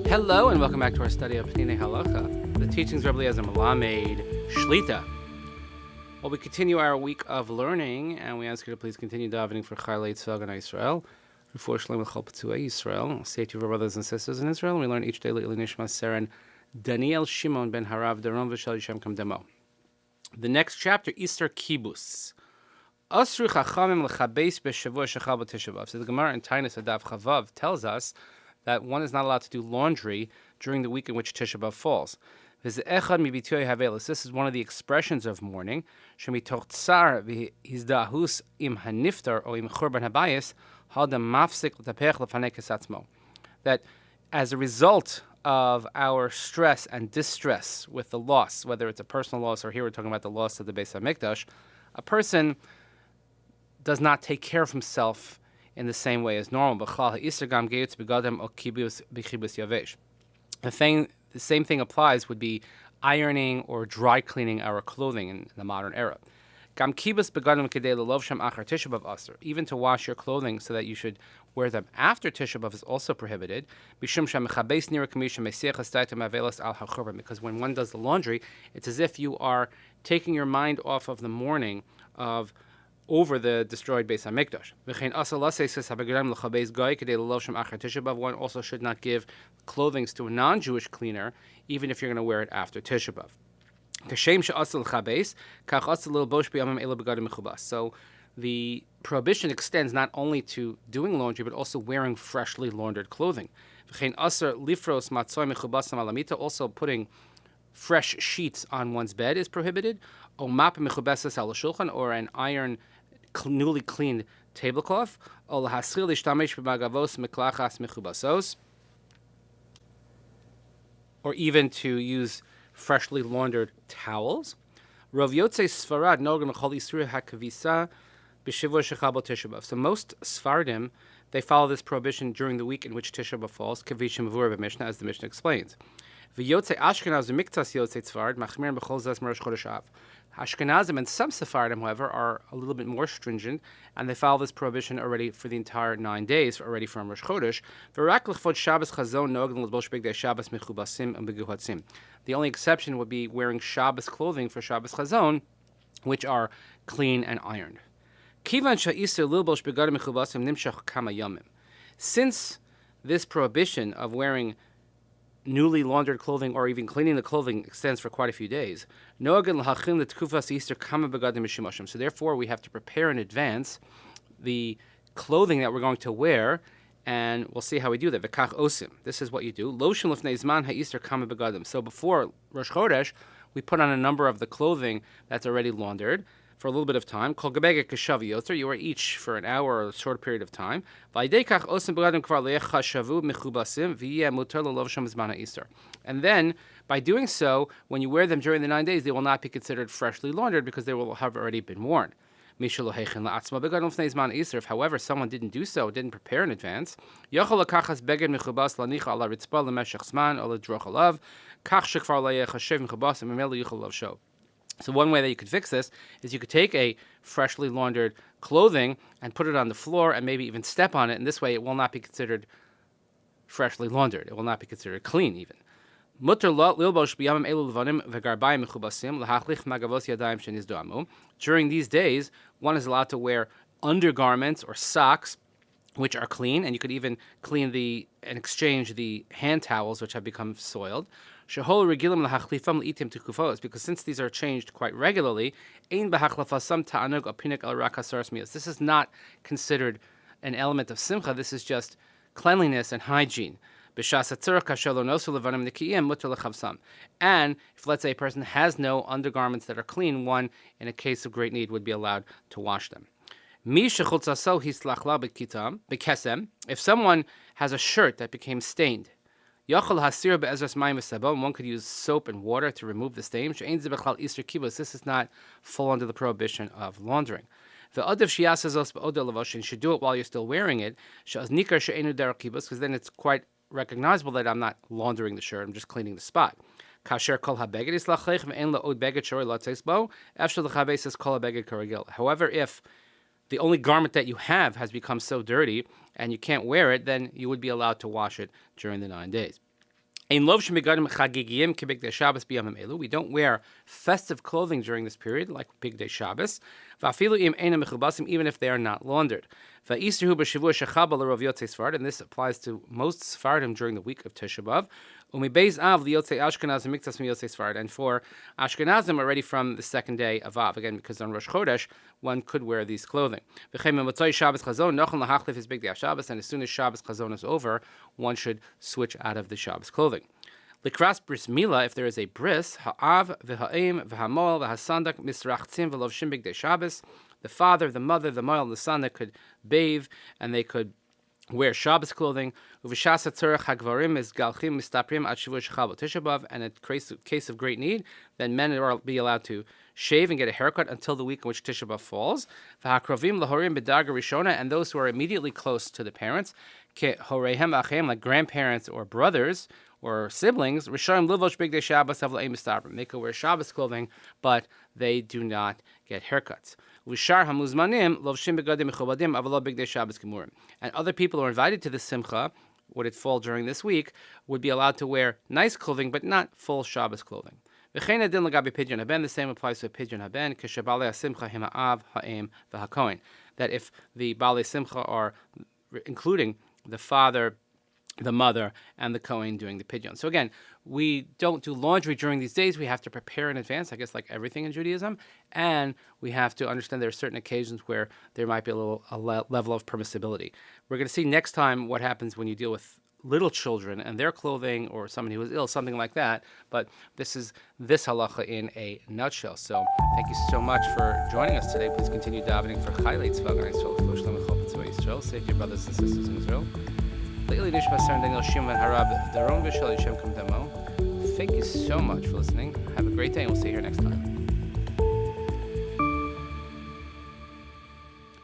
Hello and welcome back to our study of Peninei Halacha, the teachings of Rabbi Eliezer Melamed Shlita. Well, we continue our week of learning, and we ask you to please continue davening for Chayalei Tzvah Israel, for Shalom L'Chol P'tuei Israel, safety of our brothers and sisters in Israel. And we learn each day Le'ili Nishmat Seren Daniel Shimon ben Harav Daron V'Shal Yishem Kam Demo. The next chapter, Easter Kibbutz. Asru Chachamim L'Chabeis B'Shavua Shechal B'Tisha B'Av. So the Gemara in Taanis Adav Chavav tells us that one is not allowed to do laundry during the week in which Tisha B'Av falls. This is one of the expressions of mourning. That as a result of our stress and distress with the loss, whether it's a personal loss or here we're talking about the loss of the Beis HaMikdash, a person does not take care of himself in the same way as normal. The same thing applies would be ironing or dry cleaning our clothing in the modern era. Even to wash your clothing so that you should wear them after Tisha B'Av is also prohibited. Because when one does the laundry, it's as if you are taking your mind off of the mourning of over the destroyed Beis HaMikdash. One also should not give clothing to a non-Jewish cleaner, even if you're going to wear it after Tisha B'Av. So the prohibition extends not only to doing laundry, but also wearing freshly laundered clothing. Also putting fresh sheets on one's bed is prohibited, or an iron newly cleaned tablecloth, or even to use freshly laundered towels. So most Sfardim, they follow this prohibition during the week in which Tisha B'Av falls, as the Mishnah explains. Ashkenazim and some Sephardim, however, are a little bit more stringent, and they follow this prohibition already for the entire 9 days, already from Rosh Chodesh. The only exception would be wearing Shabbos clothing for Shabbos Chazon, which are clean and ironed. Since this prohibition of wearing newly laundered clothing or even cleaning the clothing extends for quite a few days, so therefore we have to prepare in advance the clothing that we're going to wear, and we'll see how we do that. This is what you do. So before Rosh Chodesh, we put on a number of the clothing that's already laundered for a little bit of time. You wear each for an hour or a short period of time. And then, by doing so, when you wear them during the 9 days, they will not be considered freshly laundered because they will have already been worn. If, however, someone didn't do so, didn't prepare in advance, so one way that you could fix this is you could take a freshly laundered clothing and put it on the floor and maybe even step on it, and this way it will not be considered freshly laundered. It will not be considered clean even. During these days, one is allowed to wear undergarments or socks which are clean, and you could even clean and exchange the hand towels which have become soiled. Because since these are changed quite regularly, this is not considered an element of simcha. This is just cleanliness and hygiene. And if, let's say, a person has no undergarments that are clean, one, in a case of great need, would be allowed to wash them. If someone has a shirt that became stained, one could use soap and water to remove the stain. This is not fall under the prohibition of laundering. And should do it while you're still wearing it, because then it's quite recognizable that I'm not laundering the shirt, I'm just cleaning the spot. However, if the only garment that you have has become so dirty and you can't wear it, then you would be allowed to wash it during the 9 days. We don't wear festive clothing during this period, like Bigdei Shabbos, even if they are not laundered. And this applies to most Sephardim during the week of Tisha B'Av. And for Ashkenazim already from the second day of Av, again, because on Rosh Chodesh, one could wear these clothing. And as soon as Shabbos Chazon is over, one should switch out of the Shabbos clothing. Likras bris mila, if there is a bris, ha'av v'ha'im v'hamol v'hasandak misrachtzim v'lovshim bigdei Shabbos, the father, the mother, the moel, and the sandak could bathe, and they could wear Shabbos clothing. Uv'shas hatzorach hagvarim is galchim mistaprim ad shavuot shechal b'Tisha B'Av, and in case of great need, then men will be allowed to shave and get a haircut until the week in which Tisha B'Av falls. V'hakrovim lahorim b'darga rishona, and those who are immediately close to the parents, ke horeihem achem, like grandparents or brothers or siblings, Rishonim livosh bigdei Shabbos havla'im mistaprim. They could wear Shabbos clothing, but they do not get haircuts. U'shar hamuzmanim lovshim begadim mechobadim avalo bigdei Shabbos gemurim. And other people who are invited to the simcha, would it fall during this week, would be allowed to wear nice clothing, but not full Shabbos clothing. The same applies to a pidyon haben, keshabalei simcha hima'av ha'em v'hakohen. That if the balei simcha are including the father, the mother, and the Kohen doing the pidyon. So again, we don't do laundry during these days. We have to prepare in advance, I guess, like everything in Judaism. And we have to understand there are certain occasions where there might be a level of permissibility. We're going to see next time what happens when you deal with little children and their clothing, or somebody who is ill, something like that. But this is this halacha in a nutshell. So thank you so much for joining us today. Please continue davening for Chaylei Tzvah Gan Yisrael, for Shalom and Chol B'Tzvah Yisrael. Save your brothers and sisters in Israel. Thank you so much for listening. Have a great day, and we'll see you here next time.